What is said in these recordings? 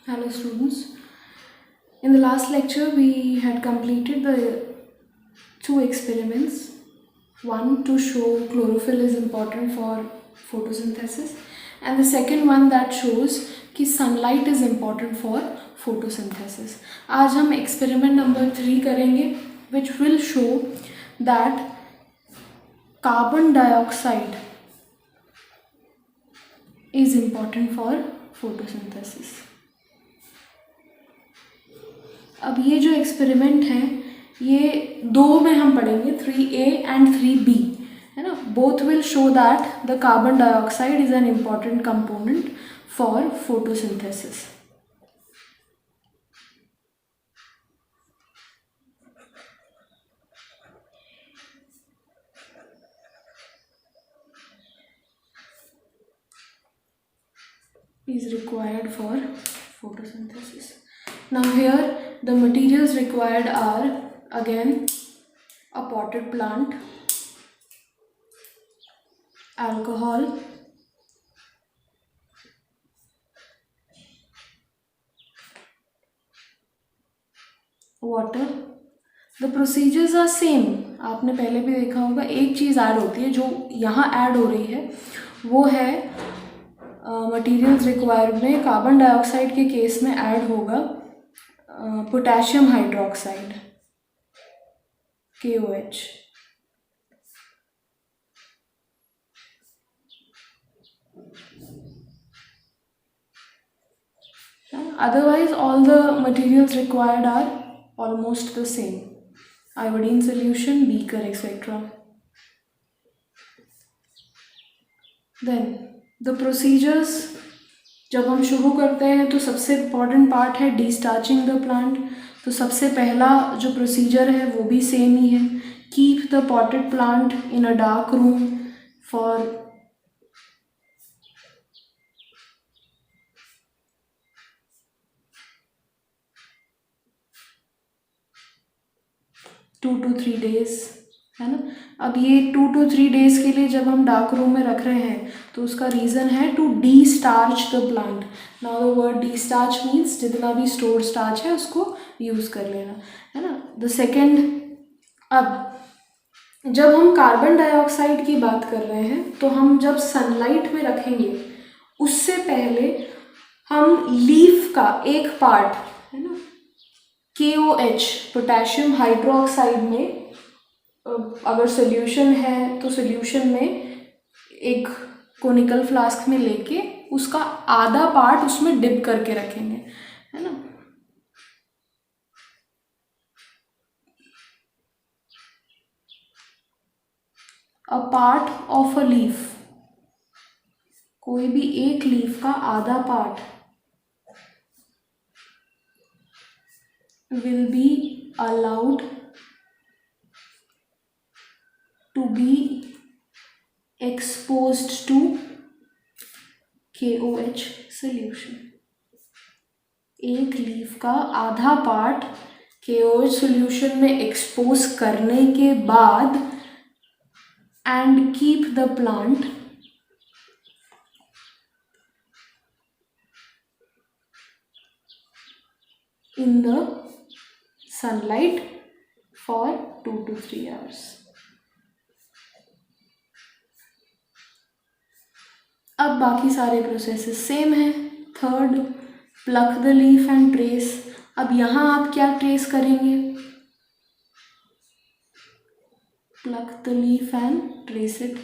Hello students. In the last lecture we had completed the two experiments. One to show chlorophyll is important for photosynthesis and the second one that shows कि sunlight is important for photosynthesis. आज हम experiment number 3 करेंगे which will show that carbon dioxide is important for photosynthesis. अब ये जो experiment है ये दो में हम पढ़ेंगे 3A एंड 3B है ना. Both will show that the carbon dioxide is an important component for photosynthesis. is required for photosynthesis. Now here the materials required are again a potted plant, alcohol, water. The procedures are same. आपने पहले भी देखा होगा. एक चीज़ add होती है जो यहाँ ऐड हो रही है वो है मटीरियल्स रिक्वायर्ड में कार्बन डाइऑक्साइड के केस में ऐड होगा potassium hydroxide KOH. Otherwise all the materials required are almost the same. Iodine solution, beaker, etc. Then the procedures जब हम शुरू करते हैं तो सबसे इम्पॉर्टेंट पार्ट है डिस्टार्चिंग द प्लांट. तो सबसे पहला जो प्रोसीजर है वो भी सेम ही है. Keep the potted plant in a dark room for 2 to 3 days है ना. अब ये 2 to 3 days के लिए जब हम डार्क रूम में रख रहे हैं तो उसका रीज़न है to destarch the plant. Now the word destarch means जितना भी स्टोर स्टार्च है उसको यूज़ कर लेना है ना. द सेकेंड, अब जब हम कार्बन डाइऑक्साइड की बात कर रहे हैं तो हम जब सनलाइट में रखेंगे उससे पहले हम लीफ का एक पार्ट है ना KOH पोटेशियम हाइड्रोक्साइड में अगर सोल्यूशन है तो सोल्यूशन में एक कोनिकल फ्लास्क में लेके उसका आधा पार्ट उसमें डिप करके रखेंगे है ना. A part of a leaf, कोई भी एक लीफ का आधा part will be allowed to be exposed to KOH solution. एक लीफ का आधा पार्ट KOH solution में एक्सपोज करने के बाद and keep the plant in the sunlight for 2 to 3 hours. अब बाकी सारे प्रोसेसेस सेम है. Third, plug the leaf and trace. अब यहाँ आप क्या ट्रेस करेंगे? Plug the leaf and trace it.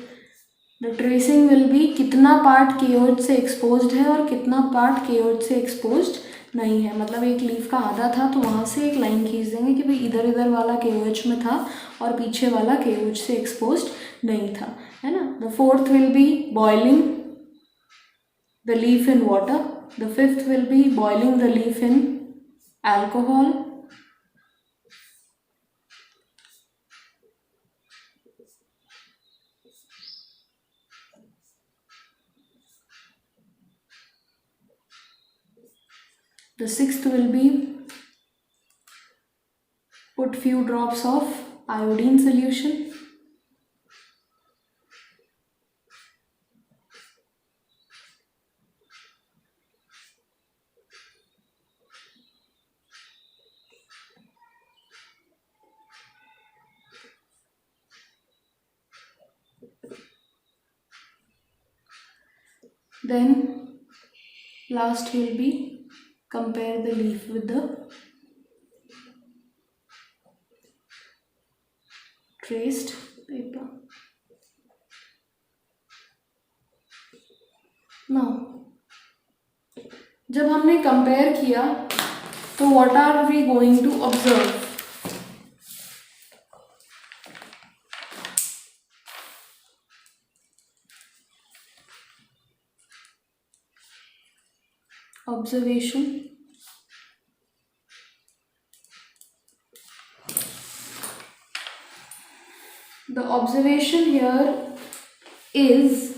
The tracing will be कितना पार्ट KOH से एक्सपोज्ड है और कितना पार्ट KOH से एक्सपोज्ड नहीं है. मतलब एक लीफ का आधा था तो वहाँ से एक लाइन खींच देंगे कि भाई इधर इधर वाला KOH में था और पीछे वाला KOH से एक्सपोज्ड नहीं था है ना. The fourth will be boiling the leaf in water. The fifth will be boiling the leaf in alcohol. The sixth will be put few drops of iodine solution. then last will be compare the leaf with the traced paper. now जब हमने compare किया तो what are we going to observe? observation, the observation here is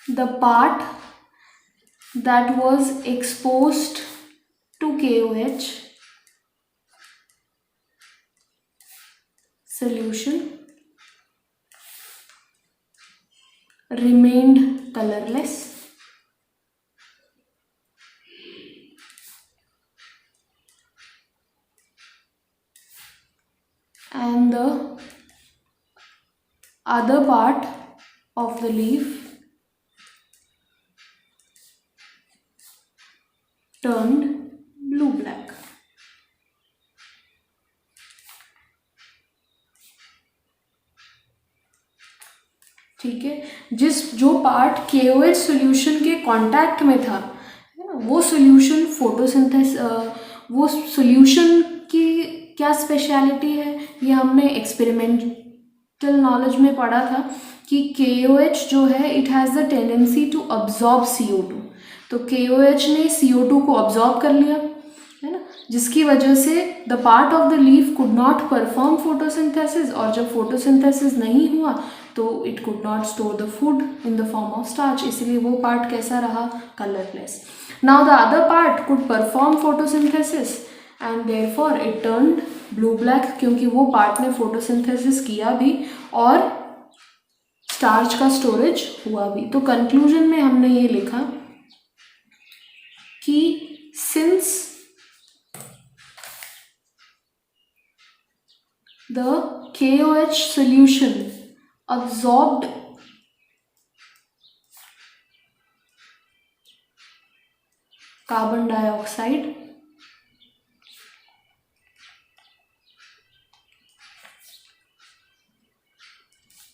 the part that was exposed to KOH solution remained colorless and the other part of the leaf turned blue black. ठीक है, जो part KOH solution के contact में था वो solution photosynthesis, वो solution की क्या स्पेशलिटी है ये हमने एक्सपेरिमेंटल नॉलेज में पढ़ा था कि KOH जो है it has the tendency to absorb CO2. तो KOH ने CO2 को अब्जॉर्ब कर लिया है ना, जिसकी वजह से the part of the leaf could not perform photosynthesis, और जब फोटोसिंथेसिस नहीं हुआ तो it could not store the food in the form of starch, इसलिए वो पार्ट कैसा रहा? Colourless. Now the other part could perform photosynthesis and therefore it turned blue black, क्योंकि वो पार्ट ने फोटोसिंथेसिस किया भी और स्टार्च का स्टोरेज हुआ भी. तो कंक्लूजन में हमने ये लिखा कि since the KOH solution absorbed carbon dioxide,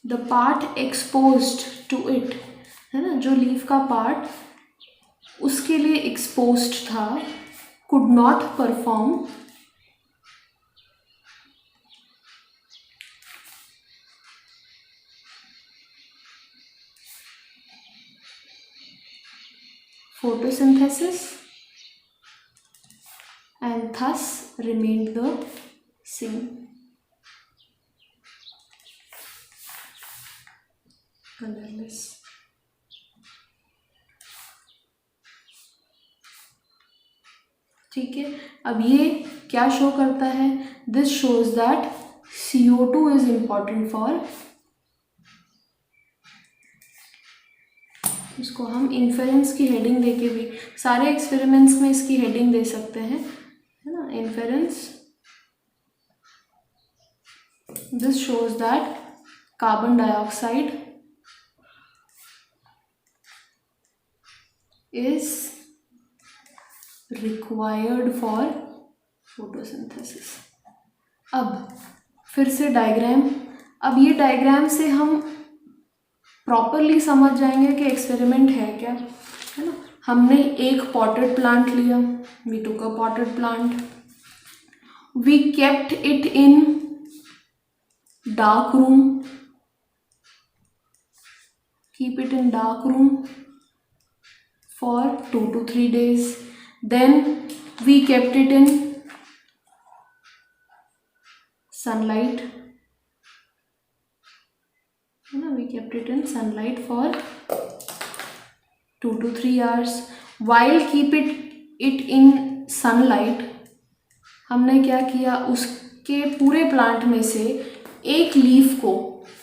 the part exposed to it, है ना, जो लीफ का पार्ट उसके लिए एक्सपोज्ड था, could not perform photosynthesis and thus remained the same. Colorless. ठीक है, अब ये क्या शो करता है? This shows that CO2 is important for, इसको हम इन्फेरेंस की हेडिंग देके भी सारे एक्सपेरिमेंट्स में इसकी हेडिंग दे सकते हैं, है ना, inference. This shows that carbon dioxide is required for photosynthesis. अब फिर से डायग्राम, अब ये डायग्राम से हम प्रॉपरली समझ जाएंगे कि एक्सपेरिमेंट है क्या, है ना. हमने एक पॉटेड प्लांट लिया, we took a potted plant, we kept it in dark room, keep it in dark room for 2 to 3 days, then we kept it in sunlight, we kept it in sunlight for 2 to 3 hours. While keep it in sunlight, हमने क्या किया, उसके पूरे plant में से एक leaf को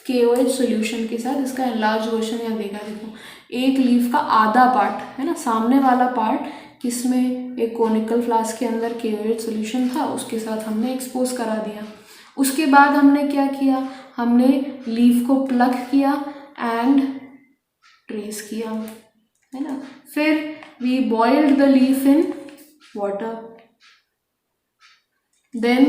KOH solution के साथ, इसका एनलार्ज वर्जन यहाँ देखो, एक लीफ का आधा पार्ट है ना, सामने वाला पार्ट किसमें, एक कोनिकल फ्लास्क के अंदर KOH सॉल्यूशन था, उसके साथ हमने एक्सपोज करा दिया. उसके बाद हमने क्या किया, हमने लीफ को प्लग किया एंड ट्रेस किया, है ना। फिर we boiled the leaf in water, then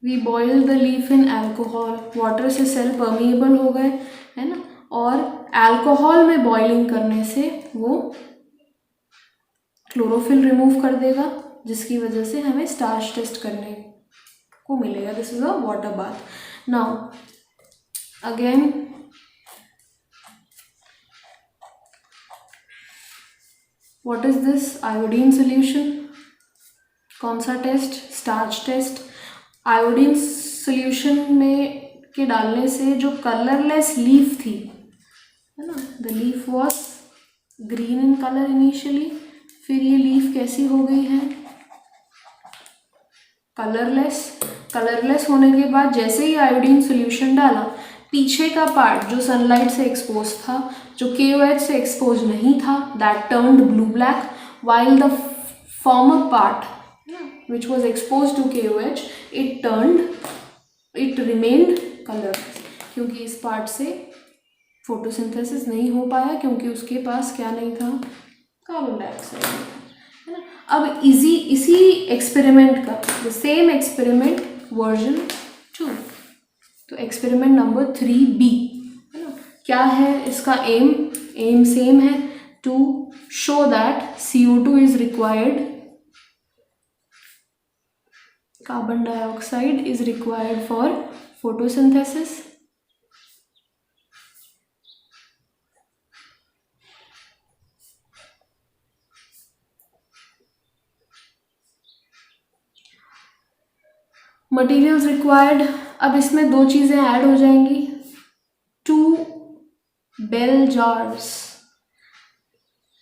we boiled the leaf in alcohol, water से सेल परमिएबल हो गए, है ना, और अल्कोहल में बॉइलिंग करने से वो क्लोरोफिल रिमूव कर देगा, जिसकी वजह से हमें स्टार्च टेस्ट करने को मिलेगा। This is a water bath. Now again what is this, iodine solution. कौन सा test, starch test. Iodine solution में के डालने से जो कलरलेस लीफ थी, है ना, the leaf was green in colour initially, फिर ये लीफ कैसी हो गई है, कलरलेस। कलरलेस होने के बाद जैसे ही आयोडीन सोल्यूशन डाला, पीछे का पार्ट जो सनलाइट से एक्सपोज था, जो KOH से एक्सपोज नहीं था, that turned blue black, while the former part which was exposed to KOH it remained colorless, क्योंकि इस पार्ट से फोटोसिंथेसिस नहीं हो पाया, क्योंकि उसके पास क्या नहीं था, कार्बन डाइऑक्साइड, है ना। अब इसी एक्सपेरिमेंट का द सेम एक्सपेरिमेंट वर्जन 2, तो एक्सपेरिमेंट नंबर 3B, है ना। क्या है इसका एम सेम है, to show that CO2 is required, carbon dioxide is required for photosynthesis. Materials required, अब इसमें दो चीज़ें ऐड हो जाएंगी, 2 बेल जार्स,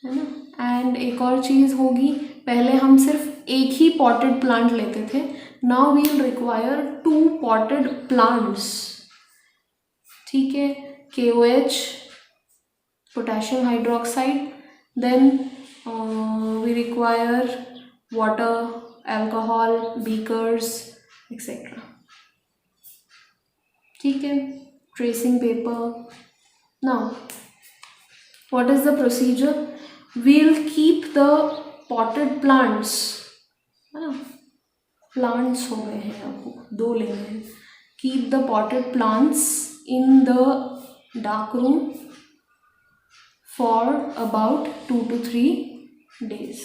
है ना, एंड एक और चीज़ होगी, पहले हम सिर्फ एक ही पॉटेड प्लांट लेते थे, now we will require 2 potted plants, ठीक है, KOH, potassium hydroxide, then we require water, alcohol, beakers etcetera, ठीक है, tracing paper. Now what is the procedure, we'll keep the potted plants, है ना, प्लांट्स हो गए हैं, आपको 2 लेने हैं, keep the potted plants in the dark room for about 2 to 3 days.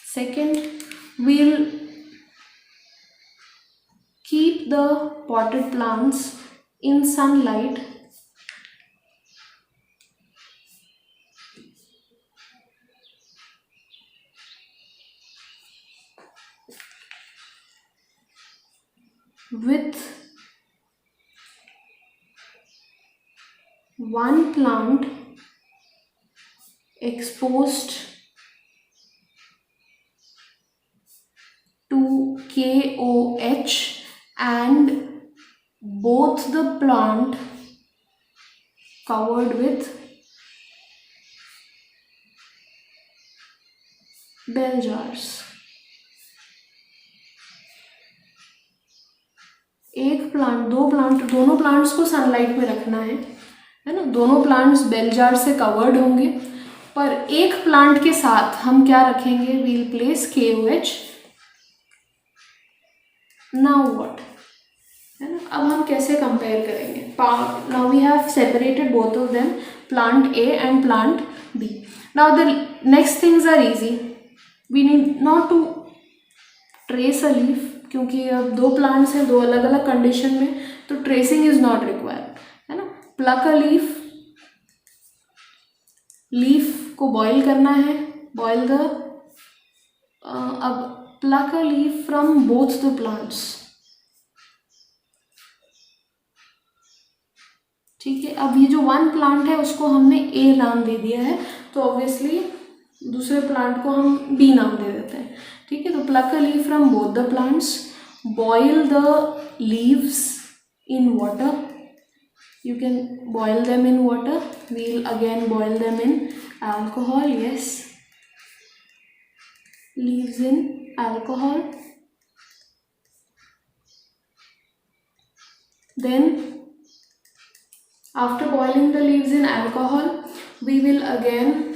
Second, we'll keep the potted plants in sunlight with one plant exposed to KOH and both the plant covered with bell jars. एक plant, 2 plant, दोनों plants को sunlight में रखना है ना, दोनों plants bell jar से covered होंगे, पर एक प्लांट के साथ हम क्या रखेंगे, we'll place KOH। Now what, है ना, अब हम कैसे कंपेयर करेंगे, now we have separated both of them, plant A and plant B। Now the next things are easy, we need not to trace a leaf, क्योंकि अब 2 plants हैं, 2 अलग अलग कंडीशन में, तो ट्रेसिंग इज नॉट रिक्वायर्ड, है ना। Pluck a leaf को बॉईल करना है, बॉईल द, अब pluck a leaf from both the plants, ठीक है। अब ये जो 1 प्लांट है उसको हमने A नाम दे दिया है, तो ऑब्वियसली दूसरे प्लांट को हम B नाम दे देते हैं, ठीक है। तो pluck a leaf from both the plants, boil the leaves in water, you can boil them in water, we'll again boil them in alcohol, yes, leaves in alcohol. Then after boiling the leaves in alcohol, we will again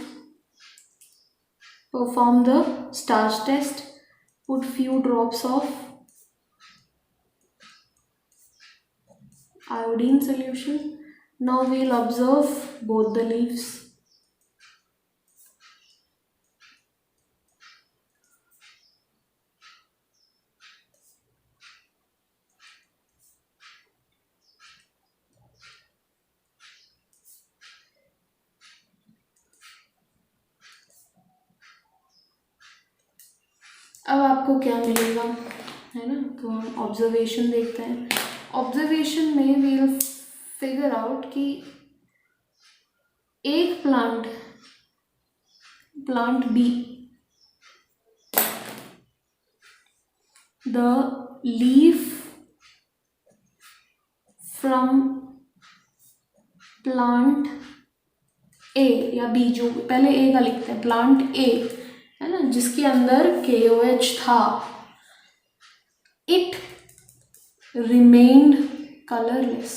perform the starch test. Put few drops of iodine solution. Now we'll observe both the leaves. अब आपको क्या मिलेगा, है ना? तो हम observation देखते हैं. ऑब्जर्वेशन में वील फिगर आउट कि एक plant B, the leaf from plant A या बी, जो पहले ए का लिखते हैं, प्लांट ए है ना, जिसके अंदर KOH था, it remained colourless.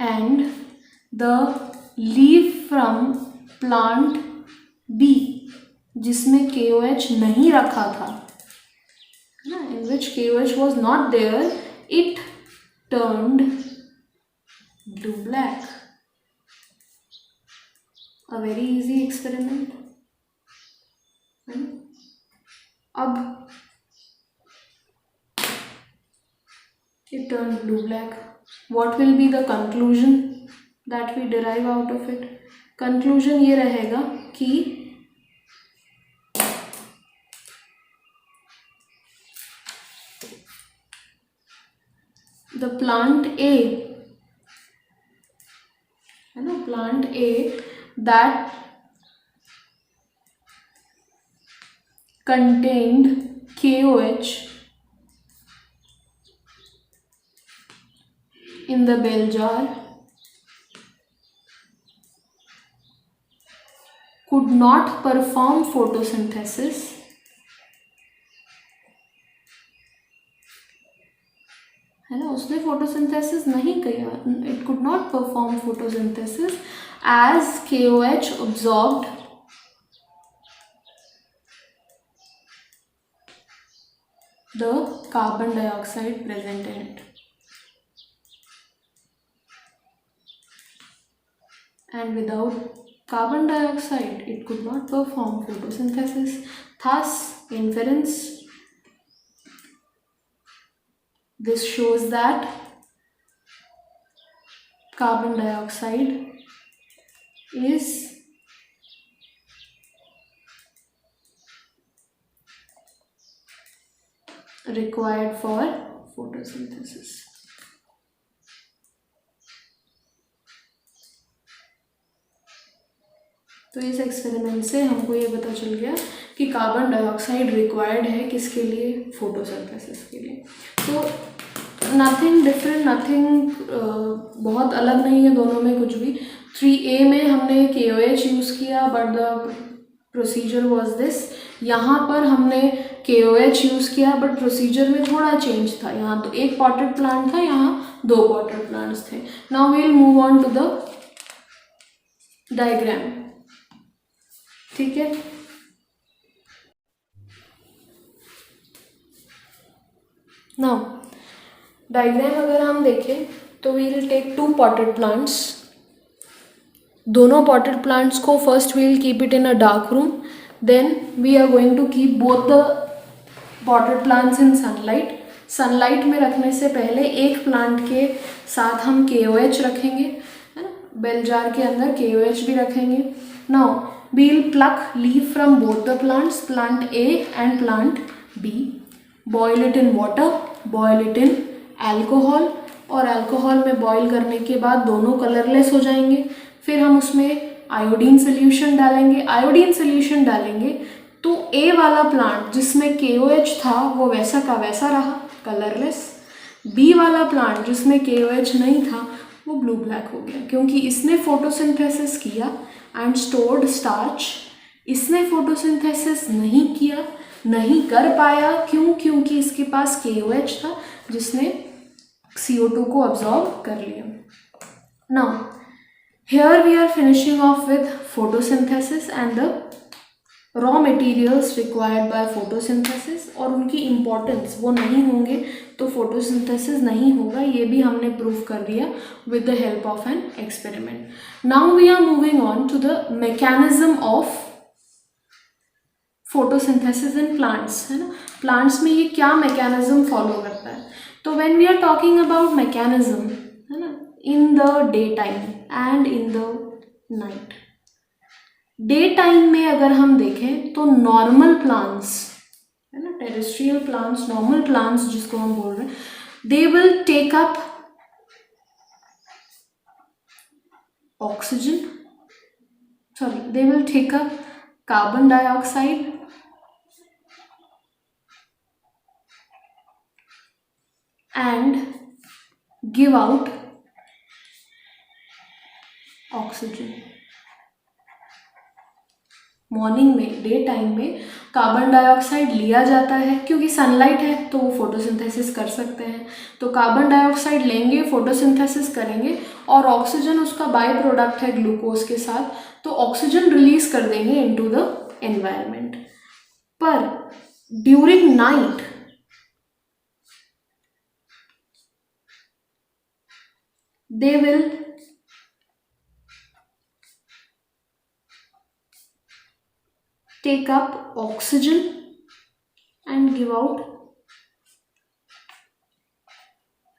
And the leaf from plant B, जिसमें KOH नहीं रखा था, है ना, in which KOH was not there, it turned blue black. A very easy experiment. अब it turned blue black. What will be the conclusion that we derive out of it? Conclusion ये रहेगा कि the plant A, है ना, plant A that contained KOH in the bell jar could not perform photosynthesis, है ना, उसने photosynthesis नहीं किया. It could not perform photosynthesis as KOH absorbed the carbon dioxide present in it. And without carbon dioxide, it could not perform photosynthesis. Thus, inference, this shows that carbon dioxide is required for photosynthesis. तो इस experiment से हमको ये पता चल गया कि carbon dioxide required है किसके लिए, फोटोसिंथेसिस के लिए. तो नथिंग डिफरेंट, नथिंग बहुत अलग नहीं है दोनों में कुछ भी. 3A में हमने KOH यूज़ किया but the procedure was this. यहाँ पर हमने KOH यूज़ किया बट प्रोसीजर में थोड़ा चेंज था. यहाँ तो एक पॉटेड प्लांट था, यहाँ 2 पॉटेड प्लांट्स थे. Now we will move on to the diagram. ठीक है, नाउ डायग्राम अगर हम देखें तो we will take 2 potted plants. दोनों पॉटेड प्लांट्स को first we will keep it in a dark room. Then we are going to keep both the potted plants in sunlight. Sunlight में रखने से पहले एक प्लांट के साथ हम KOH रखेंगे, है ना, बेल जार के अंदर KOH भी रखेंगे. Now we will pluck leaf from both the plants, plant A and plant B. Boil it in water, boil it in alcohol, और अल्कोहल में बॉयल करने के बाद दोनों कलरलेस हो जाएंगे. फिर हम उसमें आयोडीन सोल्यूशन डालेंगे. आयोडीन सोल्यूशन डालेंगे तो A वाला प्लांट जिसमें KOH था वो वैसा का वैसा रहा, कलरलेस. B वाला प्लांट जिसमें KOH नहीं था वो ब्लू ब्लैक हो गया, क्योंकि इसने फोटोसिंथेसिस किया एंड स्टोर्ड स्टार्च। इसने फोटोसिंथेसिस नहीं किया, नहीं कर पाया, क्यों? क्योंकि इसके पास KOH था जिसने CO2 को अब्जॉर्ब कर लिया। Now here we are finishing off with photosynthesis and the raw materials required by photosynthesis, और उनकी importance, वो नहीं होंगे तो photosynthesis नहीं होगा, ये भी हमने प्रूव कर दिया with the help of an experiment. Now we are moving on to the mechanism of photosynthesis in plants, है ना? plants में ये क्या mechanism follow करता है? तो when we are talking about mechanism, है ना, in the daytime and in the night. Day time में अगर हम देखें तो नॉर्मल प्लांट्स, है ना, टेरेस्ट्रियल प्लांट्स, नॉर्मल प्लांट्स जिसको हम बोल रहे हैं, they will take up oxygen, sorry, they will take up carbon dioxide and give out oxygen. Morning में, डे टाइम में कार्बन डाइऑक्साइड लिया जाता है, क्योंकि सनलाइट है तो वो फोटोसिंथेसिस कर सकते हैं, तो कार्बन डाइऑक्साइड लेंगे, फोटोसिंथेसिस करेंगे, और ऑक्सीजन उसका बाय प्रोडक्ट है ग्लूकोज के साथ, तो ऑक्सीजन रिलीज कर देंगे इनटू द एनवायरनमेंट। पर during night they will take up oxygen and give out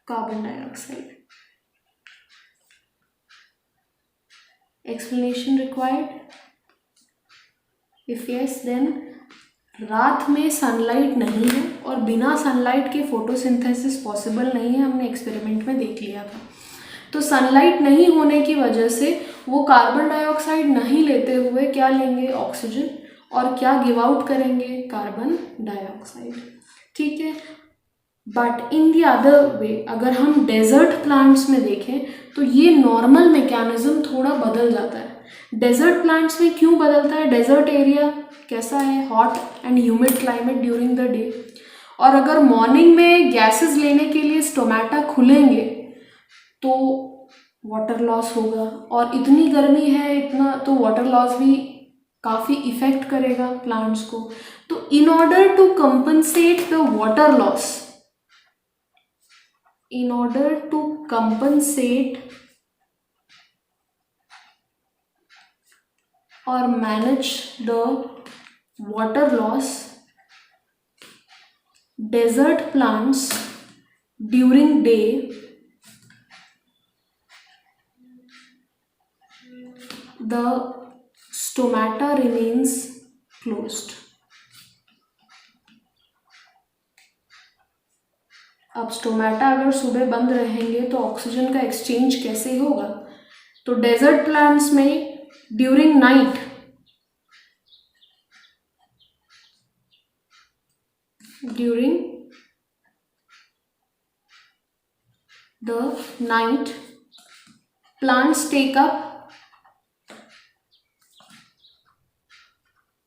carbon dioxide. Explanation required? If yes, then रात में सनलाइट नहीं है और बिना सनलाइट के फोटोसिंथेसिस पॉसिबल नहीं है, हमने एक्सपेरिमेंट में देख लिया था। तो सनलाइट नहीं होने की वजह से वो कार्बन डाइऑक्साइड नहीं लेते हुए क्या लेंगे? ऑक्सीजन, और क्या गिव आउट करेंगे? Carbon dioxide. ठीक है, but in the other way अगर हम डेजर्ट प्लांट्स में देखें तो ये नॉर्मल मैकेनिज्म थोड़ा बदल जाता है। डेजर्ट प्लांट्स में क्यों बदलता है? डेजर्ट एरिया कैसा है? Hot and humid climate during the day, और अगर मॉर्निंग में गैसेस लेने के लिए स्टोमेटा खुलेंगे तो वाटर लॉस होगा, और इतनी गर्मी है, इतना, तो वाटर लॉस भी काफ़ी इफेक्ट करेगा प्लांट्स को। तो in order to compensate the water loss, in order to compensate or manage the water loss, desert plants during day the stomata remains closed. अब स्टोमेटा अगर सुबह बंद रहेंगे तो ऑक्सीजन का एक्सचेंज कैसे होगा? तो डेजर्ट प्लांट्स में during night plants take up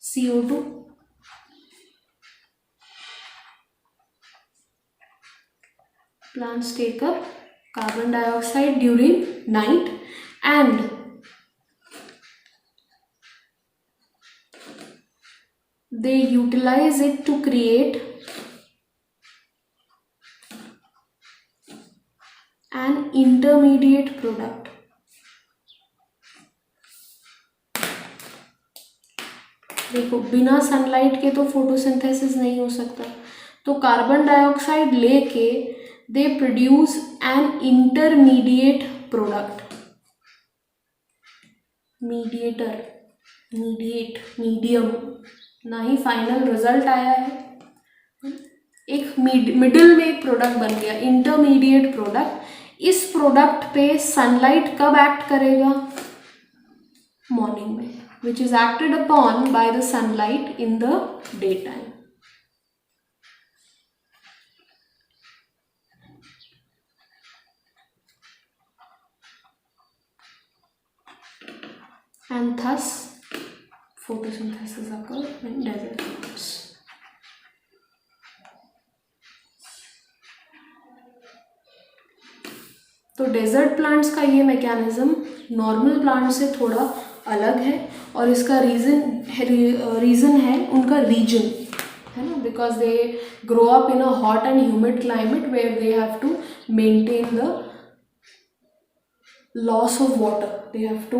CO2, plants take up carbon dioxide during night, and they utilize it to create an intermediate product. देखो, बिना सनलाइट के तो फोटोसिंथेसिस नहीं हो सकता, तो कार्बन डाइऑक्साइड लेके they produce an intermediate product, medium, ना ही फाइनल रिजल्ट आया है, एक मिडिल में एक प्रोडक्ट बन गया, इंटरमीडिएट प्रोडक्ट। इस प्रोडक्ट पे सनलाइट कब एक्ट करेगा? मॉर्निंग में, which is acted upon by the sunlight in the day time. and thus photosynthesis occurs in desert plants. तो डेजर्ट प्लांट्स का ये मैकेनिज्म नॉर्मल प्लांट से थोड़ा अलग है और इसका रीज़न है उनका रीजन, है ना, because they grow up in a hot and humid climate where they have to maintain the loss of water. They have to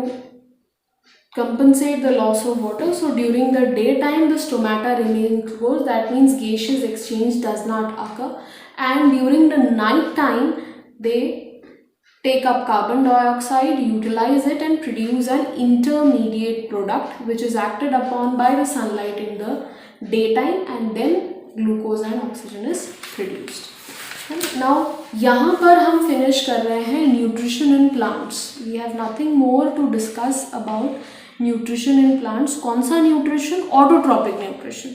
compensate the loss of water. So during the daytime the stomata remains closed, that means gaseous exchange does not occur, and during the night time they take up carbon dioxide, utilize it and produce an intermediate product which is acted upon by the sunlight in the daytime, and then glucose and oxygen is produced. नाउ यहाँ पर हम finish कर रहे हैं nutrition in plants. We have nothing more to discuss about nutrition in plants. कौन सा nutrition? Autotrophic nutrition.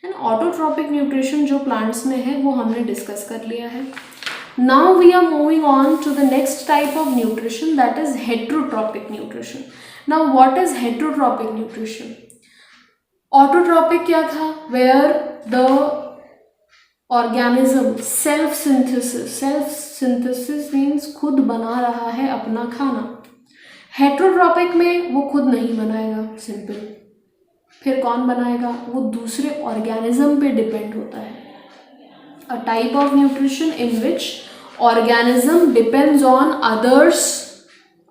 And autotrophic nutrition जो प्लांट्स में है वो हमने डिस्कस कर लिया है. Now we are moving on to the next type of nutrition, that is heterotrophic nutrition. Now what is heterotrophic nutrition? Autotrophic क्या था? Where the organism self synthesis means खुद बना रहा है अपना खाना. हेट्रोट्रॉपिक में वो खुद नहीं बनाएगा, सिंपल. फिर कौन बनाएगा? वो दूसरे ऑर्गेनिज्म पे डिपेंड होता है. A type of nutrition in which organism depends on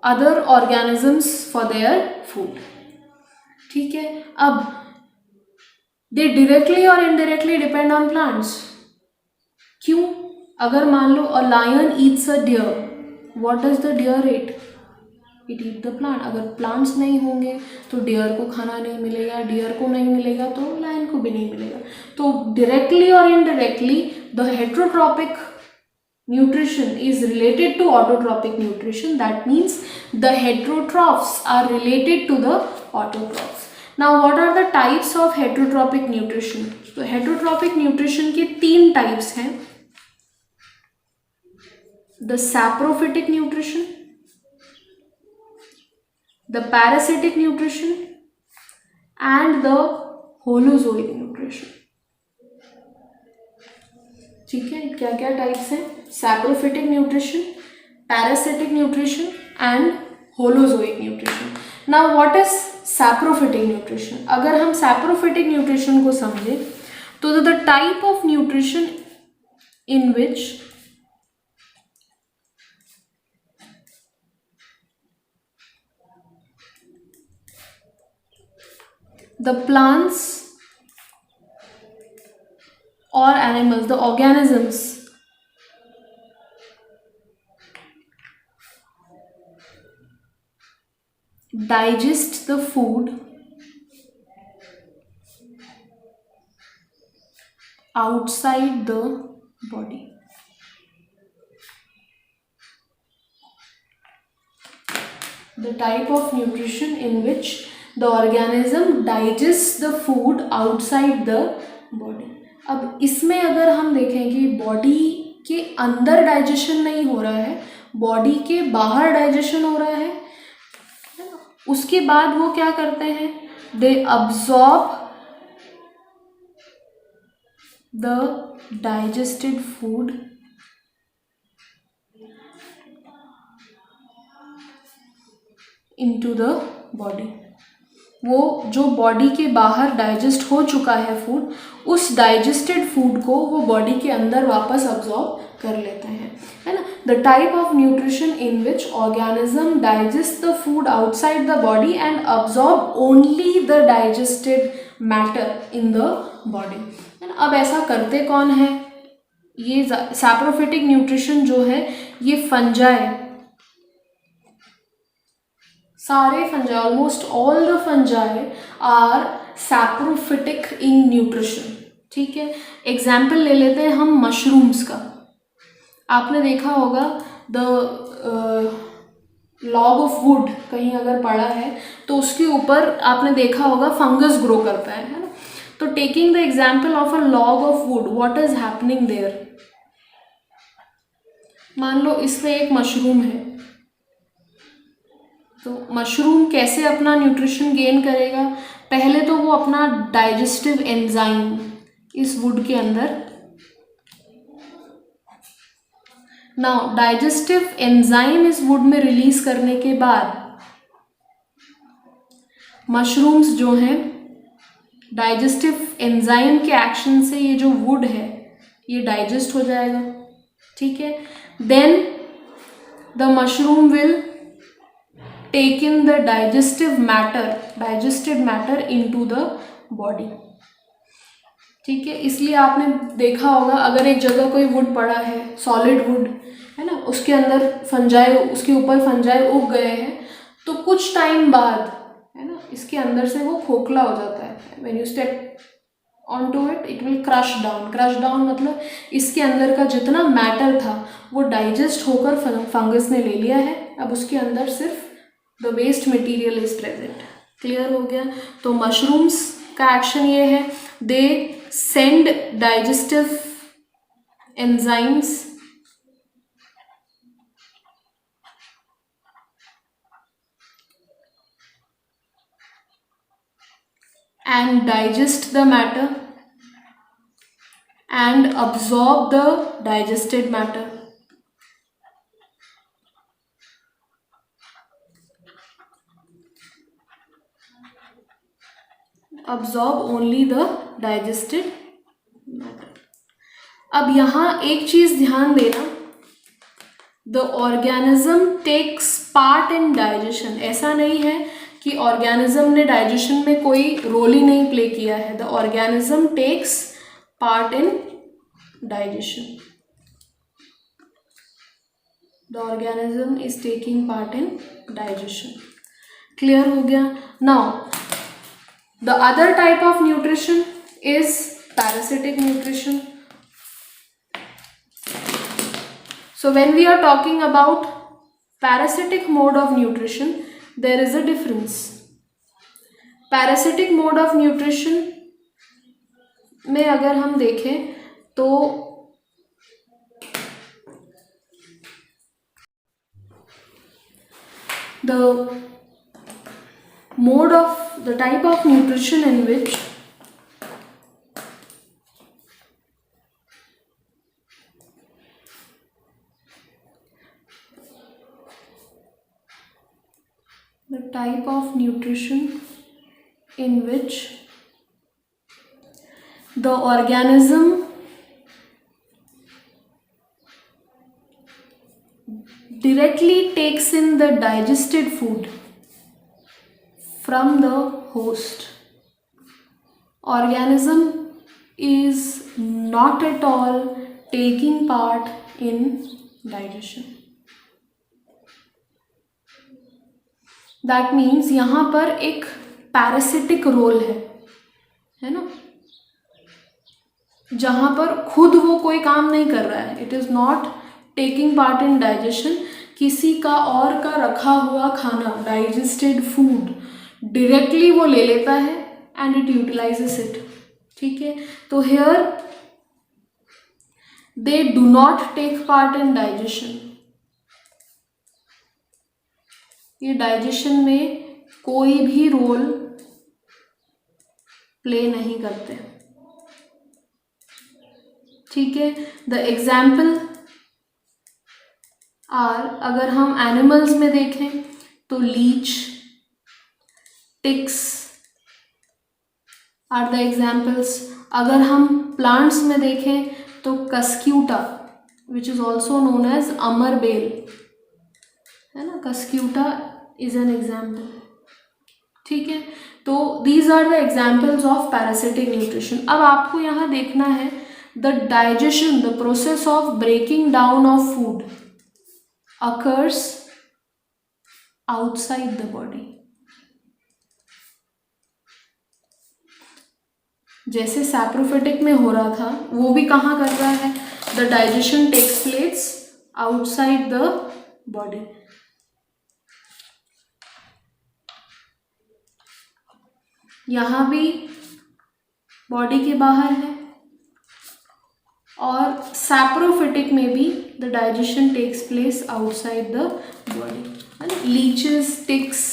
other organisms for their food. ठीक है. अब दे डायरेक्टली और इनडायरेक्टली डिपेंड ऑन प्लांट्स. क्यों? अगर मान लो a lion eats a deer, what does the deer eat? It eat the plant. अगर plants नहीं होंगे तो डियर को खाना नहीं मिलेगा, डियर को नहीं मिलेगा तो लायन को भी नहीं मिलेगा. तो डायरेक्टली और indirectly the heterotrophic nutrition is related to autotrophic nutrition. That means the heterotrophs are related to the autotrophs. Now what are the types of heterotrophic nutrition? तो heterotrophic nutrition के 3 types हैं. The saprophytic nutrition, the parasitic nutrition and the holozoic nutrition. ठीक है. क्या क्या types हैं? Saprophytic nutrition, parasitic nutrition and holozoic nutrition. Now what is saprophytic nutrition? अगर हम सैप्रोफिटिक न्यूट्रिशन को समझे तो the type of nutrition in which the plants or animals, the organisms digest the food outside the body. The type of nutrition in which the organism digests the food outside the body. अब इसमें अगर हम देखें कि body के अंदर digestion नहीं हो रहा है, बॉडी के बाहर डाइजेशन हो रहा है, उसके बाद वो क्या करते हैं? They absorb the digested food into the body. वो जो बॉडी के बाहर डाइजेस्ट हो चुका है फूड, उस डाइजेस्टेड फूड को वो बॉडी के अंदर वापस अब्जॉर्ब कर लेते हैं, है ना. The type of nutrition in which organism digest the food outside the body and absorb only the digested matter in the body. अब ऐसा करते कौन है? ये सैप्रोफिटिक न्यूट्रिशन जो है ये फंजाई, सारे fungi, almost all the fungi are saprophytic in nutrition. ठीक है. एग्जाम्पल ले लेते हैं हम मशरूम्स का. आपने देखा होगा द लॉग ऑफ वुड कहीं अगर पड़ा है तो उसके ऊपर आपने देखा होगा फंगस ग्रो करता है ना. तो taking the example of a log of wood, what is happening there? मान लो इसमें एक मशरूम है, तो मशरूम कैसे अपना न्यूट्रिशन गेन करेगा? पहले तो वो अपना डाइजेस्टिव एंजाइम इस वुड के अंदर, नाउ डाइजेस्टिव एंजाइम इस वुड में रिलीज करने के बाद मशरूम्स जो हैं डाइजेस्टिव एंजाइम के एक्शन से ये जो वुड है ये डाइजेस्ट हो जाएगा, ठीक है। Then the mushroom will take in the digested matter into the body, ठीक है। इसलिए आपने देखा होगा अगर एक जगह कोई वुड पड़ा है, सॉलिड वुड है ना, उसके अंदर फंजाई, उसके ऊपर फंजाई उग गए हैं, तो कुछ टाइम बाद है ना इसके अंदर से वो खोखला हो जाता है। When you step on to it, it will crush down मतलब इसके अंदर का जितना मैटर था वो डाइजेस्ट होकर फंगस ने ले लिया है। अब उसके अंदर सिर्फ the waste material is present. Clear हो गया? तो मशरूम्स का एक्शन ये है, they send digestive enzymes and digest the matter and absorb the digested matter. Absorb only the digested matter. अब यहाँ एक चीज ध्यान देना, the organism takes part in digestion. ऐसा नहीं है कि ऑर्गेनिज्म ने डाइजेशन में कोई रोल ही नहीं प्ले किया है। The organism takes part in digestion. The organism is taking part in digestion. Clear हो गया? Now, the other type of nutrition is parasitic nutrition. So when we are talking about parasitic mode of nutrition, there is a difference. Parasitic mode of nutrition में अगर हम देखें तो the type of nutrition in which the organism directly takes in the digested food from the host. Organism is not at all taking part in digestion. That means यहाँ पर एक parasitic role है ना, जहाँ पर खुद वो कोई काम नहीं कर रहा है। It is not taking part in digestion. किसी का और का रखा हुआ खाना, डाइजेस्टेड फूड डायरेक्टली वो ले लेता है एंड इट यूटिलाइजेस इट, ठीक है। तो here they do not take part in digestion. ये डाइजेशन में कोई भी रोल प्ले नहीं करते, ठीक है। द एग्जाम्पल आर, अगर हम एनिमल्स में देखें तो leech, ticks are the examples. अगर हम प्लांट्स में देखें तो cuscuta, which is also known as अमरबेल, है ना, कस्क्यूटा इज एन एग्जाम्पल, ठीक है। तो these are the examples of parasitic nutrition. अब आपको यहाँ देखना है the digestion, the process of breaking down of food occurs outside the body. जैसे सैप्रोफिटिक में हो रहा था, वो भी कहाँ कर रहा है? The digestion takes place outside the body. यहाँ भी बॉडी के बाहर है और सैप्रोफिटिक में भी the digestion takes place outside the body, है ना। लीचेस, टिक्स,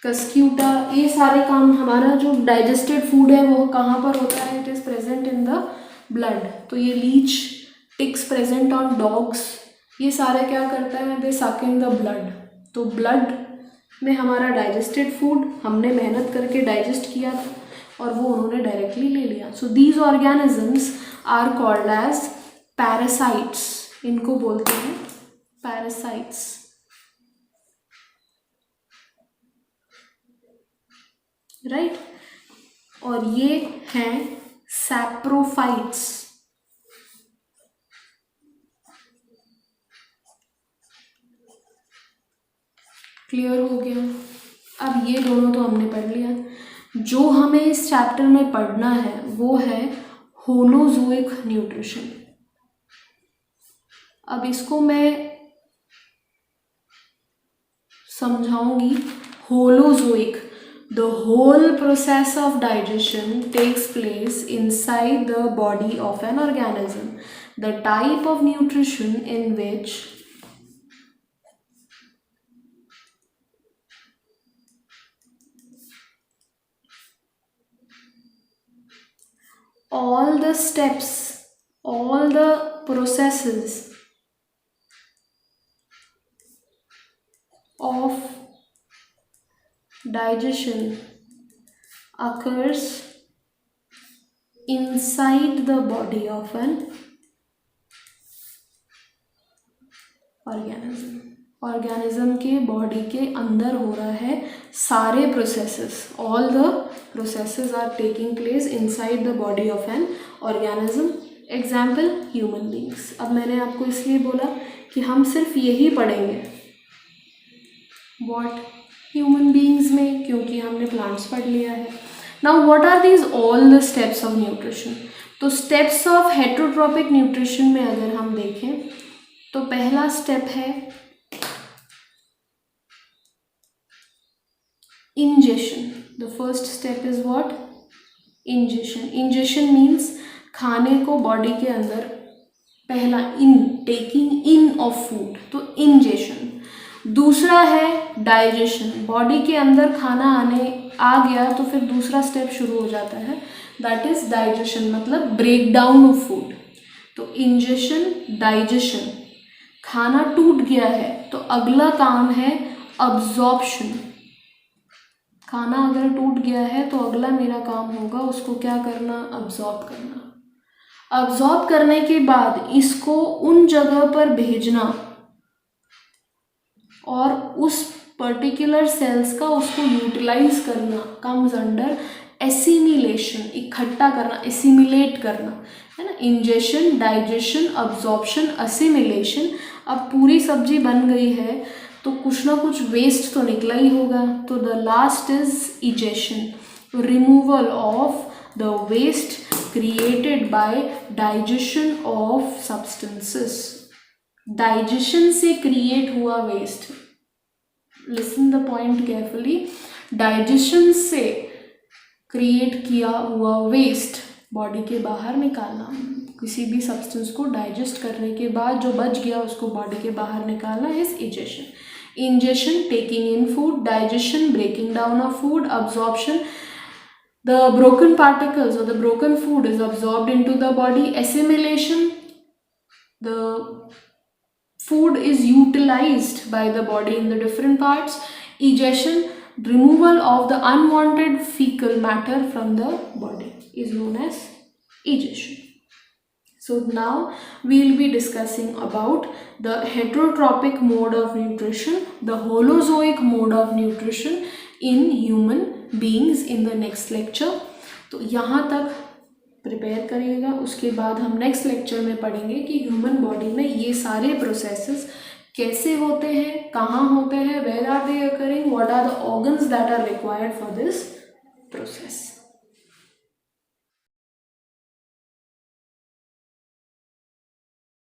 कस्क्यूटा, ये सारे काम, हमारा जो डाइजेस्टेड फूड है वो कहाँ पर होता है, it is present in the blood. तो ये leech, ticks present on dogs, ये सारे क्या करता है, they suck in the blood. तो ब्लड में हमारा डाइजेस्टेड फूड हमने मेहनत करके डाइजेस्ट किया था और वो उन्होंने डायरेक्टली ले लिया। So these organisms are called as parasites, इनको बोलते हैं पैरासाइट्स, राइट। और ये हैं सैप्रोफाइट्स। क्लियर हो गया। अब ये दोनों तो हमने पढ़ लिया, जो हमें इस चैप्टर में पढ़ना है वो है होलोजोइक न्यूट्रिशन। अब इसको मैं समझाऊंगी। Holozoic, the whole process of digestion takes place inside the body of an organism. The type of nutrition in which all the steps, all the processes of digestion occurs inside the body of an organism. Organism के body के अंदर हो रहा है सारे processes, all the processes are taking place inside the body of an organism. Example human beings. अब मैंने आपको इसलिए बोला कि हम सिर्फ यही पढ़ेंगे, व्हाट, ह्यूमन बींग्स में, क्योंकि हमने प्लांट्स पढ़ लिया है। Now what are these all the steps of nutrition. तो स्टेप्स ऑफ हेटरोट्रॉपिक न्यूट्रिशन में अगर हम देखें तो पहला स्टेप है ingestion. The first step is what? Ingestion. Ingestion means खाने को बॉडी के अंदर, पहला इन, टेकिंग इन ऑफ फूड, तो इंजेशन। दूसरा है डाइजेशन, बॉडी के अंदर खाना आ गया तो फिर दूसरा स्टेप शुरू हो जाता है, दैट इज डाइजेशन, मतलब ब्रेक डाउन ऑफ फूड। तो इंजेशन, डाइजेशन, खाना टूट गया है तो अगला काम है अब्जॉर्प्शन। खाना अगर टूट गया है तो अगला मेरा काम होगा उसको क्या करना, अब्जॉर्ब करना। अब्जॉर्ब करने के बाद इसको उन जगह पर भेजना और उस पर्टिकुलर सेल्स का उसको यूटिलाइज करना कम्स अंडर एसिमिलेशन, इकट्ठा करना, एसिमिलेट करना, है ना। Ingestion, digestion, absorption, assimilation. अब पूरी सब्जी बन गई है तो कुछ ना कुछ वेस्ट तो निकला ही होगा, तो the last is egestion, removal of the waste created by digestion of substances. Digestion से क्रिएट हुआ waste, listen the point carefully, digestion से क्रिएट किया हुआ वेस्ट बॉडी के बाहर निकालना। किसी भी सब्सटेंस को डाइजेस्ट करने के बाद जो बच गया उसको बॉडी के बाहर निकालना is egestion. Ingestion, taking in food, digestion, breaking down of food, absorption, the broken particles or the broken food is absorbed into the body, assimilation, the food is utilized by the body in the different parts, egestion, removal of the unwanted fecal matter from the body is known as egestion. So now we will be discussing about the heterotropic mode of nutrition, the holozoic mode of nutrition in human beings in the next lecture. तो यहाँ तक prepare करिएगा, उसके बाद हम next lecture में पढ़ेंगे कि ह्यूमन बॉडी में ये सारे प्रोसेसेस कैसे होते हैं, कहाँ होते हैं, where are they occurring, what are the organs that are required for this process.